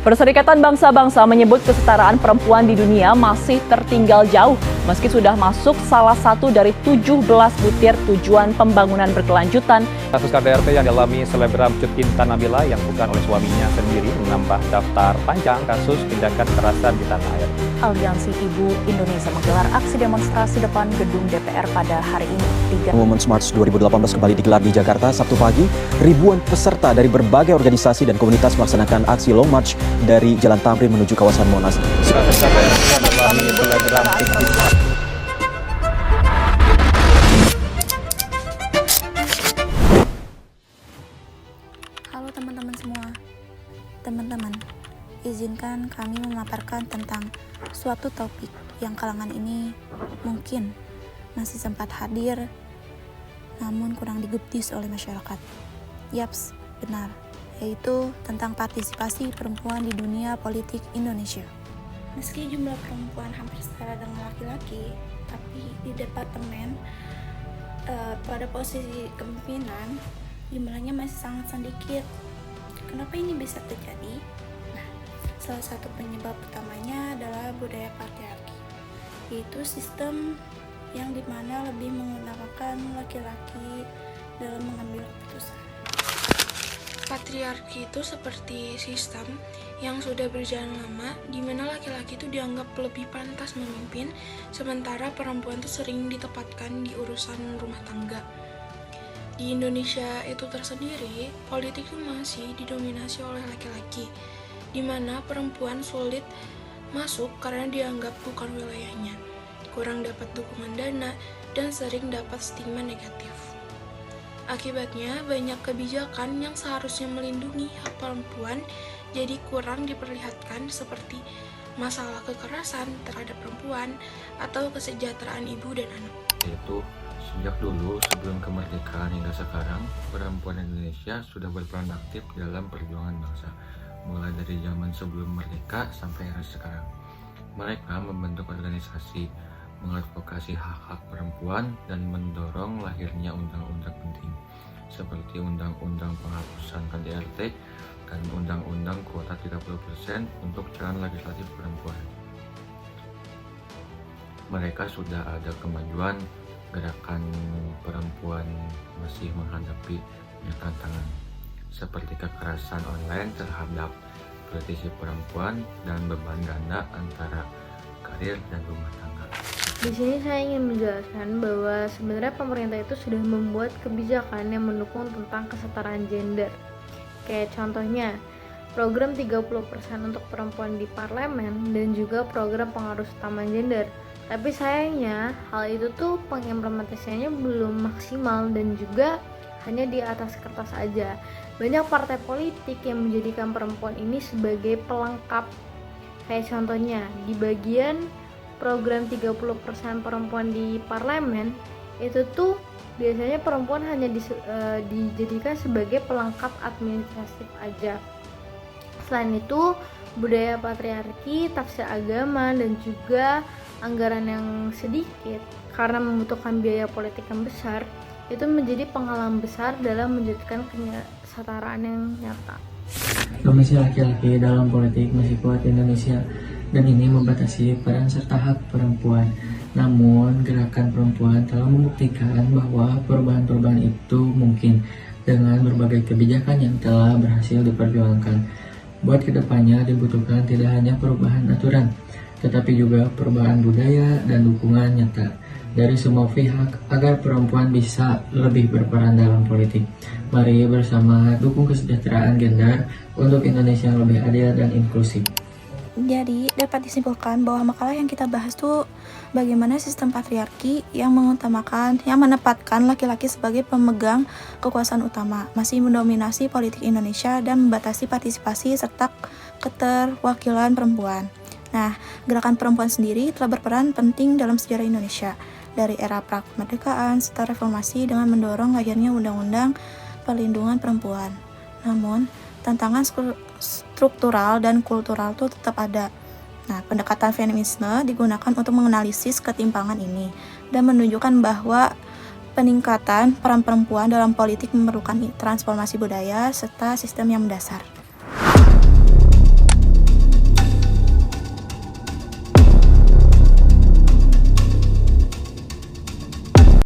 Perserikatan Bangsa-Bangsa menyebut kesetaraan perempuan di dunia masih tertinggal jauh meski sudah masuk salah satu dari 17 butir tujuan pembangunan berkelanjutan. Kasus KDRT yang dialami selebgram Cut Intan Nabila yang bukan oleh suaminya sendiri menambah daftar panjang kasus tindakan kekerasan di tanah air. Aliansi Ibu Indonesia menggelar aksi demonstrasi depan gedung DPR pada hari ini. Women's March 2018 kembali digelar di Jakarta Sabtu pagi. Ribuan peserta dari berbagai organisasi dan komunitas melaksanakan aksi Long March dari Jalan Tamrin menuju kawasan Monas. Kasus KDRT yang dialami selebgram Cut Intan. Halo teman-teman semua. Teman-teman, izinkan kami memaparkan tentang suatu topik yang kalangan ini mungkin masih sempat hadir namun kurang digubris oleh masyarakat. Yaps, benar, yaitu tentang partisipasi perempuan di dunia politik Indonesia. Meski jumlah perempuan hampir setara dengan laki-laki, tapi di departemen pada posisi kepemimpinan jumlahnya masih sangat sedikit. Kenapa ini bisa terjadi? Nah, salah satu penyebab utamanya adalah budaya patriarki, yaitu sistem yang dimana lebih mengutamakan laki-laki dalam mengambil keputusan. Patriarki itu seperti sistem yang sudah berjalan lama, di mana laki-laki itu dianggap lebih pantas memimpin, sementara perempuan itu sering ditempatkan di urusan rumah tangga. Di Indonesia itu tersendiri, politik itu masih didominasi oleh laki-laki, di mana perempuan sulit masuk karena dianggap bukan wilayahnya, kurang dapat dukungan dana, dan sering dapat stigma negatif. Akibatnya, banyak kebijakan yang seharusnya melindungi hak perempuan jadi kurang diperlihatkan, seperti masalah kekerasan terhadap perempuan atau kesejahteraan ibu dan anak. Yaitu sejak dulu sebelum kemerdekaan hingga sekarang, perempuan Indonesia sudah berperan aktif dalam perjuangan bangsa, mulai dari zaman sebelum merdeka sampai era sekarang. Mereka membentuk organisasi, mengadvokasi hak-hak perempuan, dan mendorong lahirnya undang-undang penting seperti Undang-Undang Penghapusan KDRT dan Undang-Undang Kuota 30% untuk calon legislatif perempuan. Mereka sudah ada kemajuan, gerakan perempuan masih menghadapi banyak tantangan seperti kekerasan online terhadap politisi perempuan dan beban ganda antara karir dan rumah tangga. Di sini saya ingin menjelaskan bahwa sebenarnya pemerintah itu sudah membuat kebijakan yang mendukung tentang kesetaraan gender. Kayak contohnya, program 30% untuk perempuan di parlemen dan juga program pengaruh utama gender. Tapi sayangnya hal itu tuh pengimplementasinya belum maksimal dan juga hanya di atas kertas aja. Banyak partai politik yang menjadikan perempuan ini sebagai pelengkap. Kayak contohnya di bagian program 30% perempuan di parlemen itu tuh biasanya perempuan hanya dijadikan sebagai pelengkap administratif aja. Selain itu, budaya patriarki, tafsir agama, dan juga anggaran yang sedikit karena membutuhkan biaya politik yang besar itu menjadi penghalang besar dalam mewujudkan kesetaraan yang nyata. Domisi laki-laki dalam politik masih kuat di Indonesia dan ini membatasi peran serta hak perempuan. Namun, gerakan perempuan telah membuktikan bahwa perubahan-perubahan itu mungkin dengan berbagai kebijakan yang telah berhasil diperjuangkan. Buat kedepannya dibutuhkan tidak hanya perubahan aturan, tetapi juga perubahan budaya dan dukungan nyata dari semua pihak agar perempuan bisa lebih berperan dalam politik. Mari bersama dukung kesejahteraan gender untuk Indonesia yang lebih adil dan inklusif. Jadi dapat disimpulkan bahwa makalah yang kita bahas tuh bagaimana sistem patriarki yang menempatkan laki-laki sebagai pemegang kekuasaan utama masih mendominasi politik Indonesia dan membatasi partisipasi serta keterwakilan perempuan. Nah, gerakan perempuan sendiri telah berperan penting dalam sejarah Indonesia dari era prakemerdekaan serta reformasi dengan mendorong lahirnya undang-undang perlindungan perempuan. Namun, tantangan struktural dan kultural itu tetap ada. Nah, pendekatan feminisme digunakan untuk menganalisis ketimpangan ini dan menunjukkan bahwa peningkatan peran perempuan dalam politik memerlukan transformasi budaya serta sistem yang mendasar.